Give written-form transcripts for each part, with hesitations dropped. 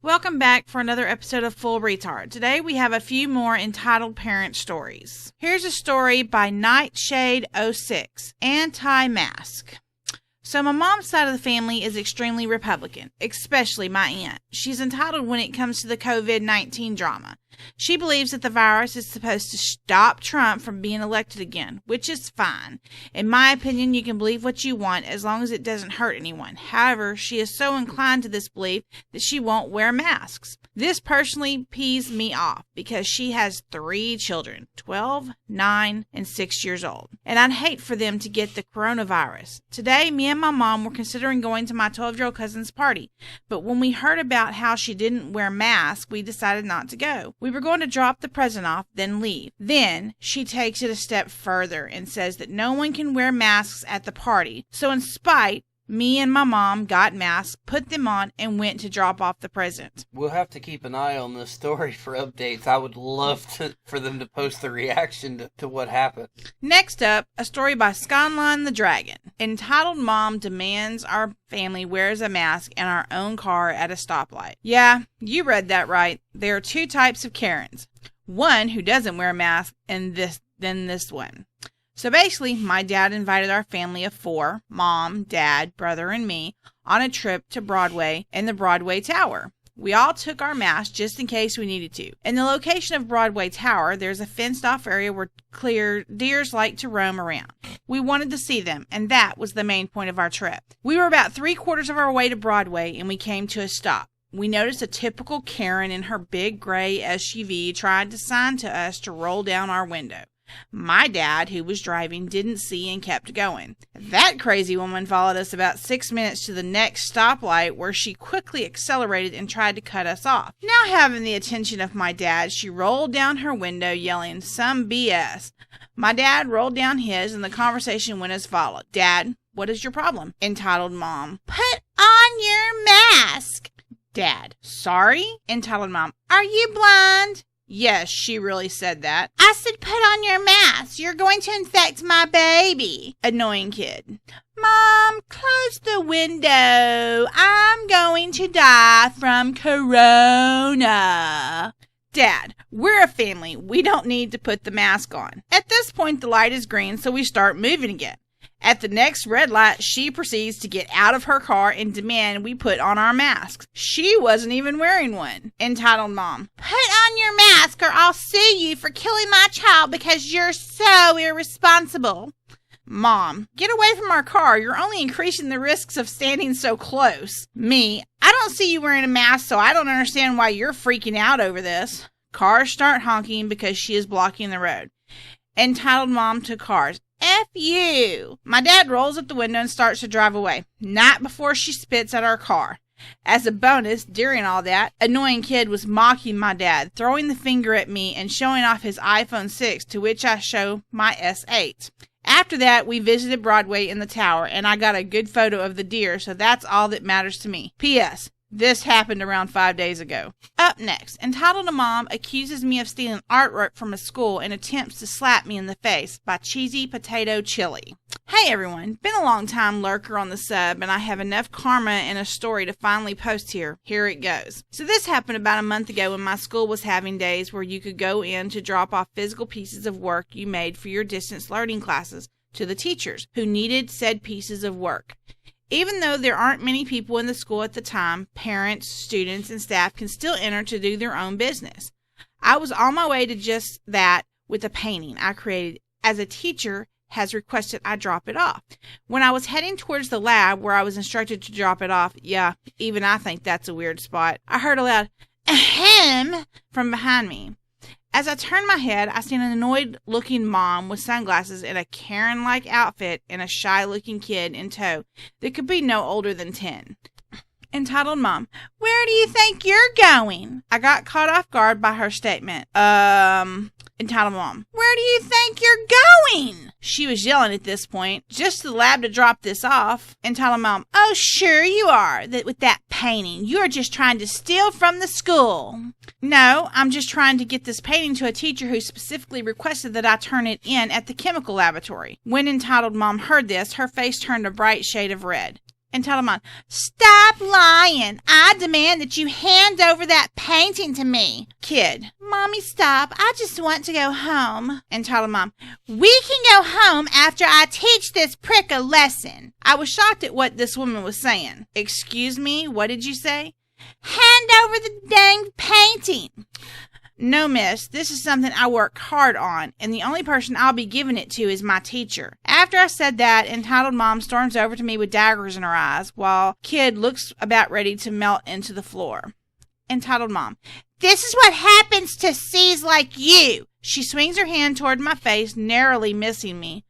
Welcome back for another episode of Full Retard. Today we have a few more entitled parent stories. Here's a story by Nightshade06, Anti-Mask. So my mom's side of the family is extremely Republican, especially my aunt. She's entitled when it comes to the COVID-19 drama. She believes that the virus is supposed to stop Trump from being elected again, which is fine. In my opinion, you can believe what you want as long as it doesn't hurt anyone. However, she is so inclined to this belief that she won't wear masks. This personally pees me off because she has 3 children, 12, 9, and 6 years old. And I'd hate for them to get the coronavirus. Today, me and my mom were considering going to my 12-year-old cousin's party. But when we heard about how she didn't wear masks, we decided not to go. We were going to drop the present off, then leave. Then she takes it a step further and says that no one can wear masks at the party. So in spite, me and my mom got masks, put them on, and went to drop off the present. We'll have to keep an eye on this story for updates. I would love for them to post the reaction to what happened. Next up, a story by Skyline the Dragon, entitled Mom Demands Our Family Wears a Mask in Our Own Car at a Stoplight. Yeah, you read that right. There are 2 types of Karens. One who doesn't wear a mask, and then this one. So basically, my dad invited our family of 4, mom, dad, brother, and me, on a trip to Broadway and the Broadway Tower. We all took our masks just in case we needed to. In the location of Broadway Tower, there's a fenced-off area where deers like to roam around. We wanted to see them, and that was the main point of our trip. We were about 3/4 of our way to Broadway, and we came to a stop. We noticed a typical Karen in her big gray SUV tried to sign to us to roll down our window. My dad, who was driving, didn't see and kept going. That crazy woman followed us about 6 minutes to the next stoplight, where she quickly accelerated and tried to cut us off. Now having the attention of my dad, she rolled down her window yelling, "Some BS." My dad rolled down his, and the conversation went as follows. "Dad, what is your problem?" Entitled Mom, "Put on your mask." Dad, "Sorry?" Entitled Mom, "Are you blind?" Yes, she really said that. "I said put on your mask. You're going to infect my baby." Annoying kid. "Mom, close the window. I'm going to die from corona." Dad, "We're a family. We don't need to put the mask on." At this point, the light is green, so we start moving again. At the next red light, she proceeds to get out of her car and demand we put on our masks. She wasn't even wearing one. Entitled Mom, "Put on your mask or I'll sue you for killing my child because you're so irresponsible." Mom, "Get away from our car. You're only increasing the risks of standing so close." Me, "I don't see you wearing a mask, so I don't understand why you're freaking out over this." Cars start honking because she is blocking the road. Entitled Mom to cars, "F you." My dad rolls up the window and starts to drive away, not before she spits at our car. As a bonus, during all that, annoying kid was mocking my dad, throwing the finger at me and showing off his iPhone 6, to which I show my S8. After that, we visited Broadway in the tower, and I got a good photo of the deer, so that's all that matters to me. P.S. This happened around 5 days ago. Up next, Entitled Mom accuses me of stealing artwork from a school and attempts to slap me in the face by Cheesy Potato Chili. Hey everyone, been a long time lurker on the sub, and I have enough karma and a story to finally post here. Here it goes. So this happened about a month ago when my school was having days where you could go in to drop off physical pieces of work you made for your distance learning classes to the teachers who needed said pieces of work. Even though there aren't many people in the school at the time, parents, students, and staff can still enter to do their own business. I was on my way to just that with a painting I created, as a teacher has requested I drop it off. When I was heading towards the lab where I was instructed to drop it off, yeah, even I think that's a weird spot, I heard a loud ahem from behind me. As I turned my head, I seen an annoyed-looking mom with sunglasses and a Karen-like outfit and a shy-looking kid in tow that could be no older than 10. Entitled Mom, "Where do you think you're going?" I got caught off guard by her statement. Entitled Mom, "Where do you think you're going?" She was yelling at this point. "Just to the lab to drop this off." Entitled Mom, "Oh, sure you are. With that painting, you're just trying to steal from the school." "No, I'm just trying to get this painting to a teacher who specifically requested that I turn it in at the chemical laboratory." When Entitled Mom heard this, her face turned a bright shade of red. Entitled Mom, stop lying. I demand that you hand over that painting to me. Kid, Mommy, stop. I just want to go home. Entitled Mom, we can go home after I teach this prick a lesson. I was shocked at what this woman was saying. Excuse me, what did you say? Hand over the dang painting. No, miss, this is something I work hard on, and the only person I'll be giving it to is my teacher. After I said that, Entitled Mom storms over to me with daggers in her eyes, while Kid looks about ready to melt into the floor. Entitled Mom, this is what happens to C's like you. She swings her hand toward my face, narrowly missing me.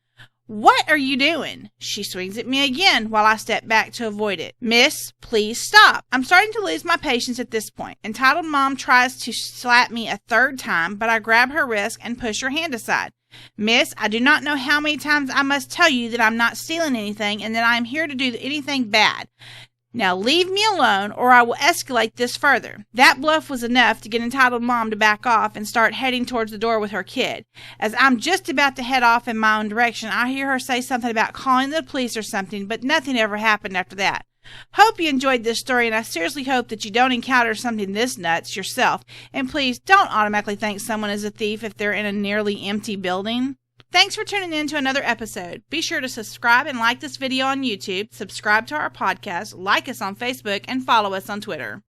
What are you doing? She swings at me again while I step back to avoid it. Miss, please stop. I'm starting to lose my patience at this point. Entitled Mom tries to slap me a third time, but I grab her wrist and push her hand aside. Miss, I do not know how many times I must tell you that I'm not stealing anything and that I am here to do anything bad. Now leave me alone or I will escalate this further. That bluff was enough to get Entitled Mom to back off and start heading towards the door with her kid. As I'm just about to head off in my own direction, I hear her say something about calling the police or something, but nothing ever happened after that. Hope you enjoyed this story, and I seriously hope that you don't encounter something this nuts yourself. And please don't automatically think someone is a thief if they're in a nearly empty building. Thanks for tuning in to another episode. Be sure to subscribe and like this video on YouTube, subscribe to our podcast, like us on Facebook, and follow us on Twitter.